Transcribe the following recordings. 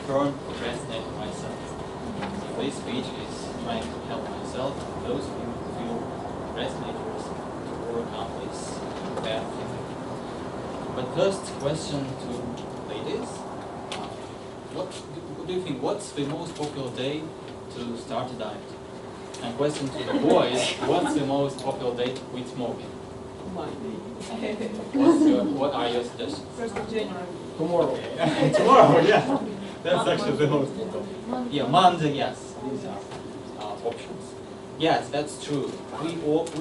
current procrastinator myself. So this speech is trying to help myself and those of you who feel procrastinators to overcome this bad feeling. But first question to ladies. What do you think, what's the most popular day to start a diet? And question to the boys, what's the most popular day to quit smoking? Monday. What are your suggestions? 1st of January. Tomorrow. Okay. Tomorrow, yeah. That's actually the most popular. Yeah, Monday, yes. These are options. Yes, that's true. We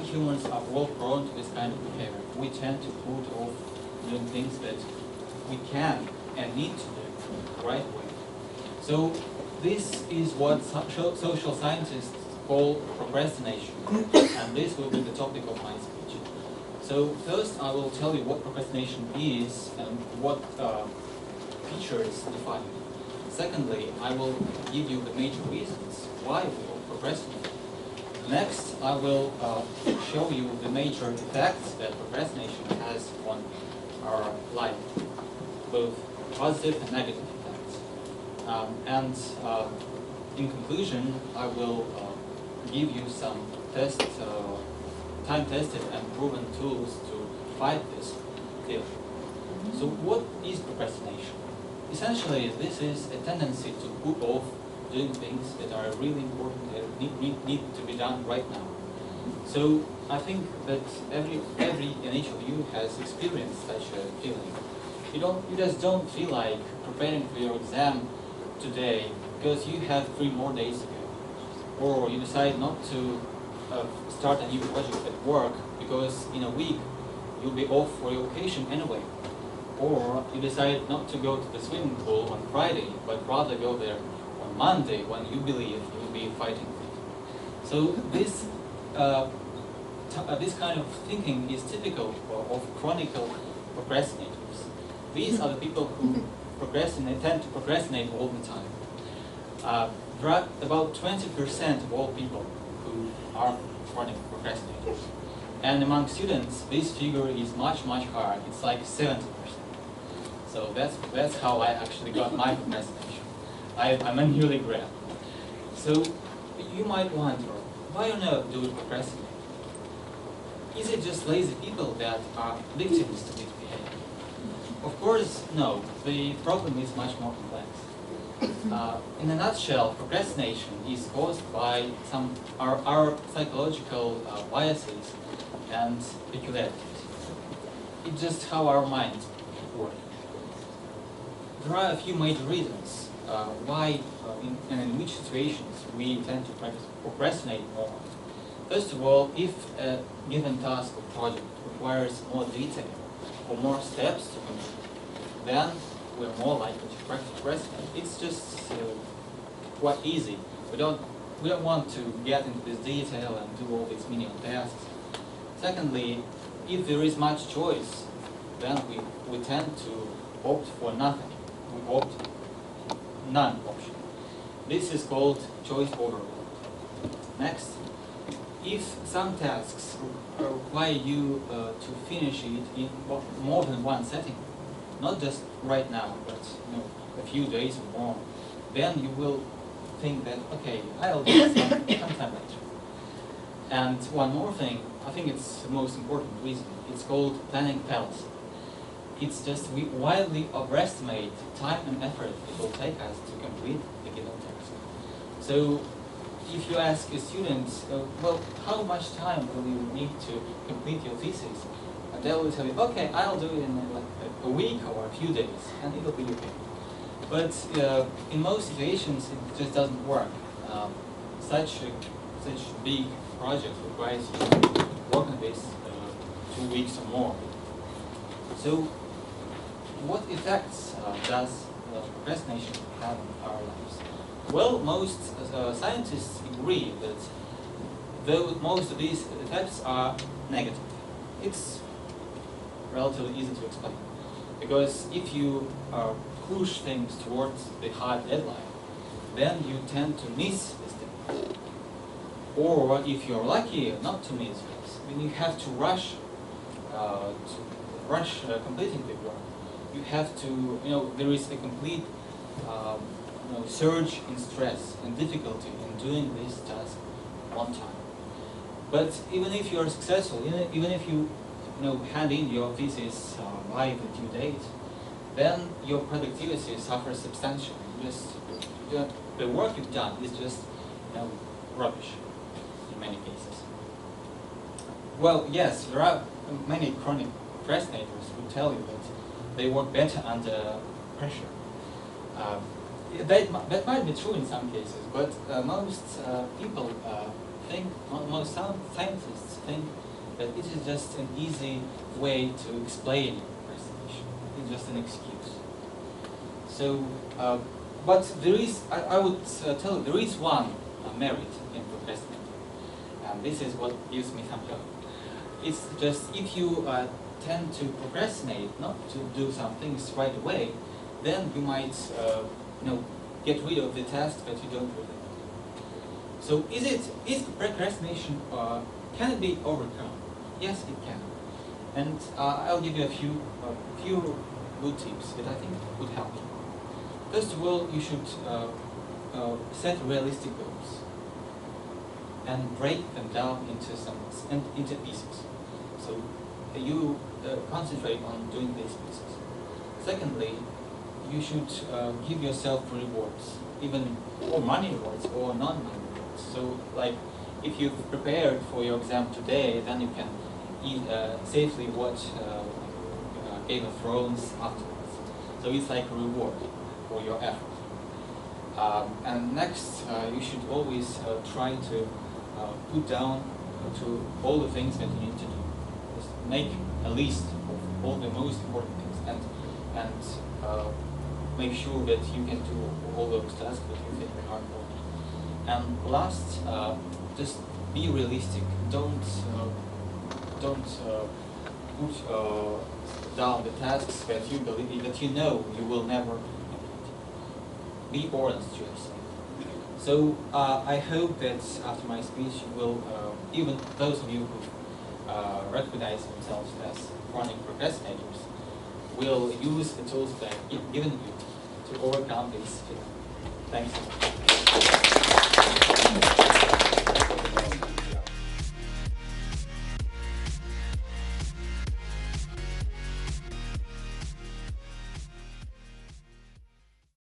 humans are all prone to this kind of behavior. We tend to put off doing things that we can and need to do right away. So this is what social scientists call procrastination, and this will be the topic of my speech. So first I will tell you what procrastination is and what features define it. Secondly, I will give you the major reasons why we all procrastinate. Next, I will show you the major effects that procrastination has on our life, both positive and negative effects. In conclusion, I will give you some time-tested and proven tools to fight this feeling. So what is procrastination? Essentially, this is a tendency to put off doing things that are really important, that need to be done right now. So I think that every and each of you has experienced such a feeling. You just don't feel like preparing for your exam today because you have 3 more days to go. Or you decide not to start a new project at work because in a week you'll be off for your vacation anyway. Or you decide not to go to the swimming pool on Friday, but rather go there on Monday when you believe you'll be fighting fit. So this kind of thinking is typical of chronic procrastinators. These are the people who tend to procrastinate all the time. There are about 20% of all people who are chronic procrastinators. And among students, this figure is much higher. It's like 70%. So that's how I actually got my procrastination. I'm a newly grad. So you might wonder, why on earth do we procrastinate? Is it just lazy people that are victims to this behavior? Of course, no. The problem is much more complex. In a nutshell, procrastination is caused by our psychological biases and peculiarities. It's just how our minds work. There are a few major reasons why and in which situations we tend to procrastinate more. First of all, if a given task or project requires more detail or more steps to complete, then we're more likely to procrastinate. It's just quite easy. We don't want to get into this detail and do all these menial tasks. Secondly, if there is much choice, then we tend to opt for nothing. We opt none option. This is called choice overload. Next, if some tasks require you to finish it in more than one setting, not just right now, but a few days or more, then you will think that, okay, I'll do it sometime later. And one more thing, I think it's the most important reason, it's called planning fallacy. It's just we wildly overestimate time and effort it will take us to complete a given task. So if you ask a student, well, how much time will you need to complete your thesis? And they will tell you, okay, I'll do it in like a week or a few days, and it'll be okay. But in most situations, it just doesn't work. Such big project requires you to work on this 2 weeks or more. So what effects does procrastination have on our lives? Well, most scientists agree that most of these effects are negative. It's relatively easy to explain. Because if you push things towards the hard deadline, then you tend to miss this deadline. Or if you're lucky not to miss this, then you have to rush completing the work. You have to, there is a complete surge in stress and difficulty in doing this task one time. But even if you are successful, even if you hand in your thesis by the due date, then your productivity suffers substantially. The work you've done is just rubbish in many cases. Well, yes, there are many chronic procrastinators who tell you that they work better under pressure. That might be true in some cases, but most people think, most scientists think that it is just an easy way to explain procrastination. It's just an excuse. So, but there is, I would tell you, there is one merit in procrastinating, and this is what gives me some hope. It's just if you tend to procrastinate, not to do some things right away, then you might, get rid of the task that you don't really want. So is procrastination, can it be overcome? Yes, it can. And I'll give you a few good tips that I think would help you. First of all, you should set realistic goals and break them down into pieces. So you concentrate on doing these pieces. Secondly, you should give yourself rewards, even or money rewards or non-money rewards. So, like, if you've prepared for your exam today, then you can safely watch Game of Thrones afterwards. So it's like a reward for your effort. And next, you should always try to put down to all the things that you need to do. Just make a list of all the most important things, and make sure that you can do all those tasks that you think are important. And last, just be realistic. Don't put down the tasks that you believe that you will never complete. Be honest to yourself. So I hope that after my speech, you will, even those of you who recognize themselves as chronic procrastinators, will use the tools that I've given you to overcome this feeling. Thanks so much.